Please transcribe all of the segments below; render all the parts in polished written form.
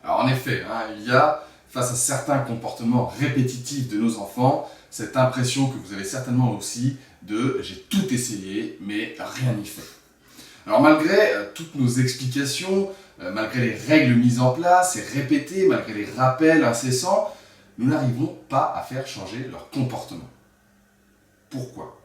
Alors en effet, il y a, face à certains comportements répétitifs de nos enfants, cette impression que vous avez certainement aussi de j'ai tout essayé mais rien n'y fait. Alors malgré toutes nos explications, malgré les règles mises en place et répétées, malgré les rappels incessants, nous n'arrivons pas à faire changer leur comportement. Pourquoi?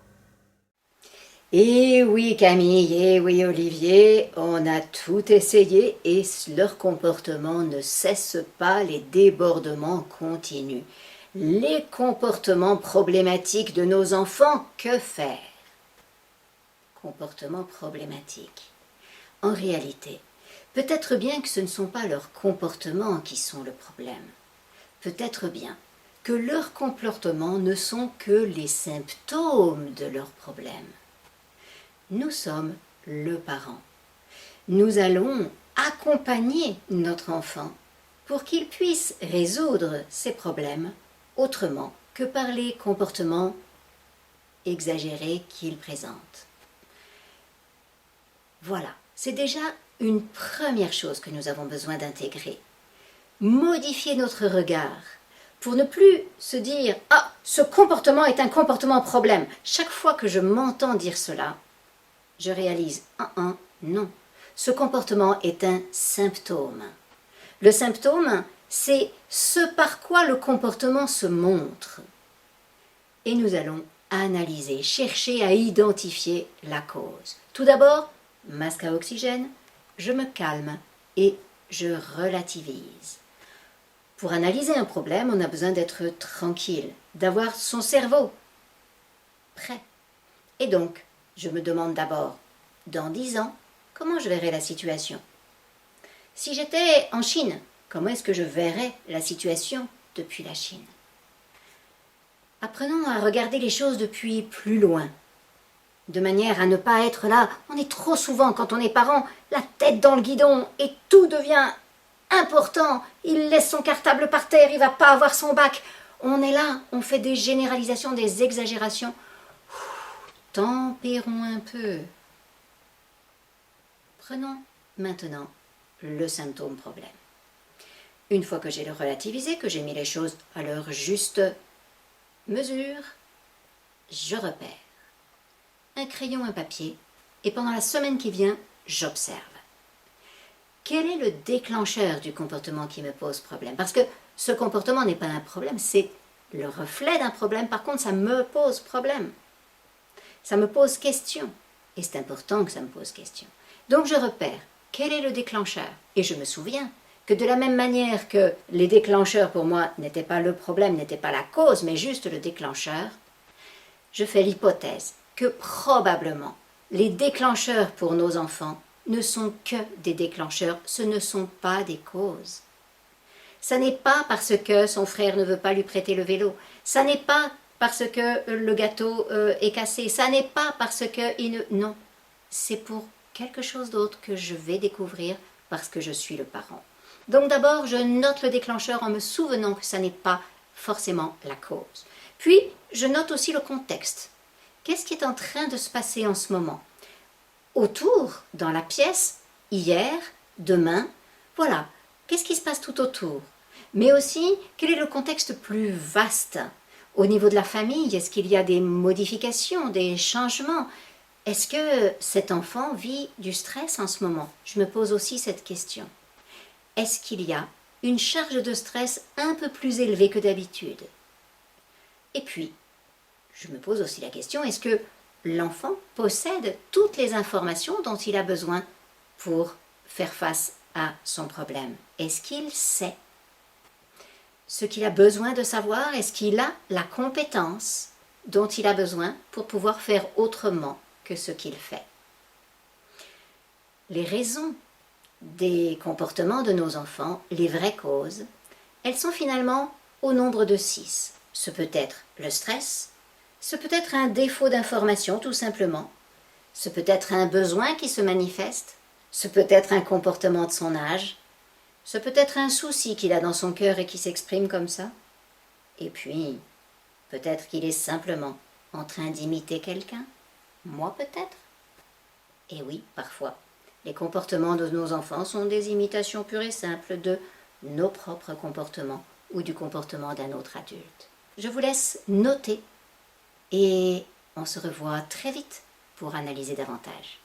Et oui Camille, et oui Olivier, on a tout essayé et leur comportement ne cesse pas, les débordements continuent. Les comportements problématiques de nos enfants, que faire? Comportements problématiques. En réalité, peut-être bien que ce ne sont pas leurs comportements qui sont le problème. Peut-être bien que leurs comportements ne sont que les symptômes de leurs problèmes. Nous sommes le parent. Nous allons accompagner notre enfant pour qu'il puisse résoudre ses problèmes autrement que par les comportements exagérés qu'il présente. Voilà, c'est déjà une première chose que nous avons besoin d'intégrer. Modifier notre regard pour ne plus se dire « Ah, ce comportement est un comportement problème ». Chaque fois que je m'entends dire cela, je réalise « non, ce comportement est un symptôme ». Le symptôme, c'est ce par quoi le comportement se montre. Et nous allons analyser, chercher à identifier la cause. Tout d'abord, masque à oxygène, je me calme et je relativise. Pour analyser un problème, on a besoin d'être tranquille, d'avoir son cerveau prêt. Et donc, je me demande d'abord, dans 10 ans, comment je verrai la situation? Si j'étais en Chine, comment est-ce que je verrais la situation depuis la Chine? Apprenons à regarder les choses depuis plus loin, de manière à ne pas être là. On est trop souvent, quand on est parent, la tête dans le guidon et tout devient important. Il laisse son cartable par terre, il ne va pas avoir son bac. On est là, on fait des généralisations, des exagérations. Tempérons un peu. Prenons maintenant le symptôme problème. Une fois que j'ai relativisé, que j'ai mis les choses à leur juste mesure, je repère un crayon, un papier, et pendant la semaine qui vient, j'observe. Quel est le déclencheur du comportement qui me pose problème? Parce que ce comportement n'est pas un problème, c'est le reflet d'un problème. Par contre, ça me pose problème. Ça me pose question. Et c'est important que ça me pose question. Donc je repère quel est le déclencheur. Et je me souviens que de la même manière que les déclencheurs pour moi n'étaient pas le problème, n'étaient pas la cause, mais juste le déclencheur, je fais l'hypothèse que probablement les déclencheurs pour nos enfants ne sont que des déclencheurs, ce ne sont pas des causes. Ça n'est pas parce que son frère ne veut pas lui prêter le vélo, ça n'est pas parce que le gâteau est cassé, ça n'est pas parce que il ne... Non, c'est pour quelque chose d'autre que je vais découvrir parce que je suis le parent. Donc d'abord, je note le déclencheur en me souvenant que ça n'est pas forcément la cause. Puis, je note aussi le contexte. Qu'est-ce qui est en train de se passer en ce moment? Autour, dans la pièce, hier, demain, voilà. Qu'est-ce qui se passe tout autour? Mais aussi, quel est le contexte plus vaste? Au niveau de la famille, est-ce qu'il y a des modifications, des changements? Est-ce que cet enfant vit du stress en ce moment? Je me pose aussi cette question. Est-ce qu'il y a une charge de stress un peu plus élevée que d'habitude? Et puis, je me pose aussi la question, est-ce que l'enfant possède toutes les informations dont il a besoin pour faire face à son problème? Est-ce qu'il sait ce qu'il a besoin de savoir? Est-ce qu'il a la compétence dont il a besoin pour pouvoir faire autrement que ce qu'il fait? Les raisons des comportements de nos enfants, les vraies causes, elles sont finalement au nombre de 6. Ce peut être le stress, ce peut être un défaut d'information tout simplement, ce peut être un besoin qui se manifeste, ce peut être un comportement de son âge, ce peut être un souci qu'il a dans son cœur et qui s'exprime comme ça, et puis peut-être qu'il est simplement en train d'imiter quelqu'un, moi peut-être. Et oui, parfois, les comportements de nos enfants sont des imitations pures et simples de nos propres comportements ou du comportement d'un autre adulte. Je vous laisse noter et on se revoit très vite pour analyser davantage.